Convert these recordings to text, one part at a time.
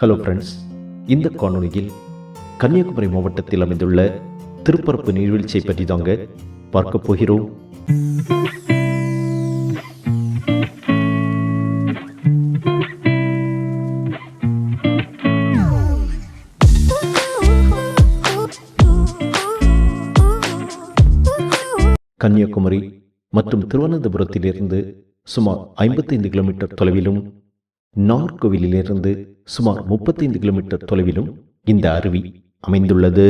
Hello friends, இந்த காணொளியில் கன்னியாகுமரி மாவட்டத்தில் அமைந்துள்ள திருப்பரப்பு நீர்வீழ்ச்சியை பற்றி தாங்க பார்க்க போகிறோம். கன்னியாகுமரி மற்றும் திருவனந்தபுரத்திலிருந்து சுமார் 55 கிலோமீட்டர் தொலைவிலும், நாகர்கோவிலிருந்து சுமார் 35 கிலோமீட்டர் தொலைவிலும் இந்த அருவி அமைந்துள்ளது.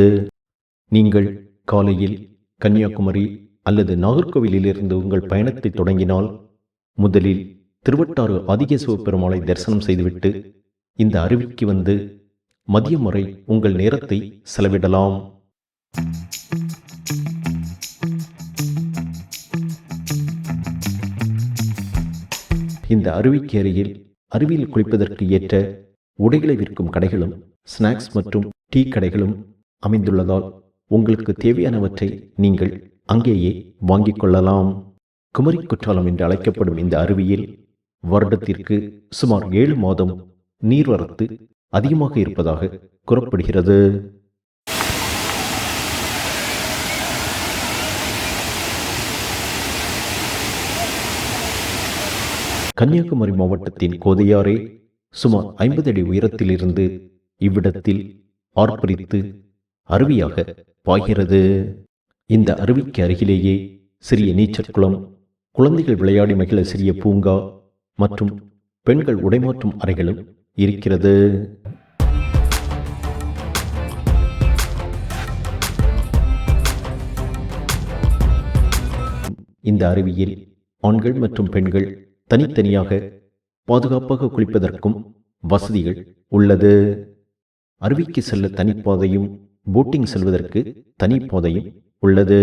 நீங்கள் காலையில் கன்னியாகுமரி அல்லது நாகர்கோவிலிருந்து உங்கள் பயணத்தை தொடங்கினால், முதலில் திருவட்டாறு ஆதிகேசவ பெருமாளை தரிசனம் செய்துவிட்டு இந்த அருவிக்கு வந்து மதியம் வரை உங்கள் நேரத்தை செலவிடலாம். இந்த அருவிக்கு அருகில் அருவியில் குளிப்பதற்கு ஏற்ற உடைகளை விற்கும் கடைகளும், ஸ்நாக்ஸ் மற்றும் டீ கடைகளும் அமைந்துள்ளதால் உங்களுக்கு தேவையானவற்றை நீங்கள் அங்கேயே வாங்கிக் கொள்ளலாம். குமரி குற்றாலம் என்று அழைக்கப்படும் இந்த அருவியில் வருடத்திற்கு சுமார் 7 மாதம் நீர்வரத்து அதிகமாக இருப்பதாக கூறப்படுகிறது. கன்னியாகுமரி மாவட்டத்தின் கோதையாறே சுமார் 50 அடி உயரத்திலிருந்து இவ்விடத்தில் ஆர்ப்பரித்து அருவியாக பாய்கிறது. இந்த அருவிக்கு அருகிலேயே சிறிய நீச்சல் குளம், குழந்தைகள் விளையாடி மகிழ சிறிய பூங்கா மற்றும் பெண்கள் உடைமாற்றும் அறைகளும் இருக்கிறது. இந்த அருவியில் ஆண்கள் மற்றும் பெண்கள் தனித்தனியாக பாதுகாப்பாக குளிப்பதற்கும் வசதிகள் உள்ளது. அருவிக்கு செல்ல தனிப்பாதையும், போட்டிங் செல்வதற்கு தனிப்பாதையும் உள்ளது.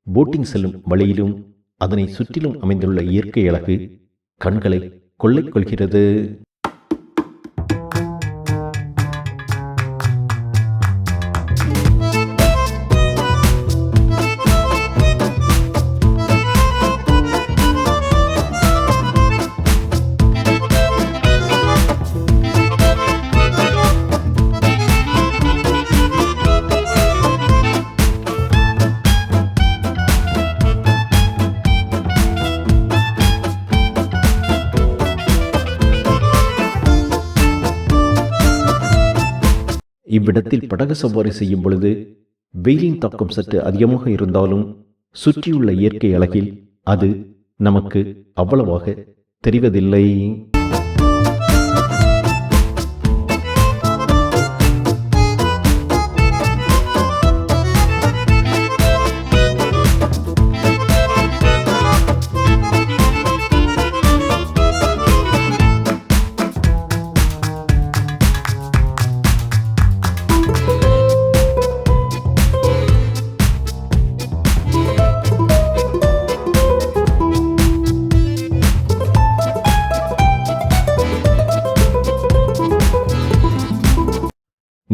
போட்டிங் செல்லும் வழியிலும் அதனை சுற்றிலும் அமைந்துள்ள இயற்கை அழகு கண்களை கொள்ளை கொள்கிறது. இவ்விடத்தில் படகு சவாரி செய்யும் பொழுது வெயிலின் தாக்கம் சற்று அதிகமாக இருந்தாலும் சுற்றியுள்ள இயற்கை அழகில் அது நமக்கு அவ்வளவாக தெரிவதில்லை.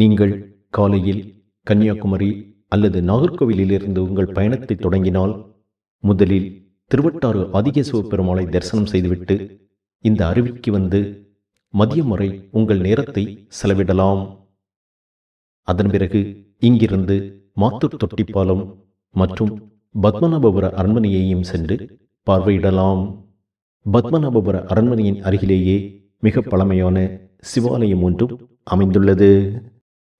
நீங்கள் காலையில் கன்னியாகுமரி அல்லது நாகர்கோவிலிருந்து உங்கள் பயணத்தை தொடங்கினால், முதலில் திருவட்டாறு ஆதிகேசவ பெருமாளை தரிசனம் செய்துவிட்டு இந்த அருவிக்கு வந்து மதியம் வரை உங்கள் நேரத்தை செலவிடலாம். அதன் பிறகு இங்கிருந்து மாத்தூர் தொட்டிப்பாலம் மற்றும் பத்மநாபபுர அரண்மனையையும் சென்று பார்வையிடலாம். பத்மநாபபுர அரண்மனையின் அருகிலேயே மிக பழமையான சிவாலயம் ஒன்றும் அமைந்துள்ளது.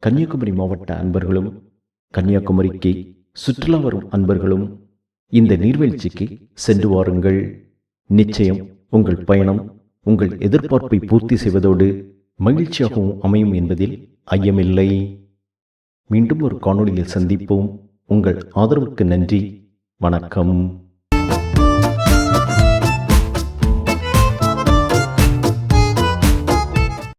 கன்னியாகுமரி மாவட்ட அன்பர்களும், கன்னியாகுமரிக்கு சுற்றுலா வரும் அன்பர்களும் இந்த நீர்வீழ்ச்சிக்கு சென்று வாருங்கள். நிச்சயம் உங்கள் பயணம் உங்கள் எதிர்பார்ப்பை பூர்த்தி செய்வதோடு மகிழ்ச்சியாகவும் அமையும் என்பதில் ஐயமில்லை. மீண்டும் ஒரு காணொளியில் சந்திப்போம். உங்கள் ஆதரவுக்கு நன்றி. வணக்கம்.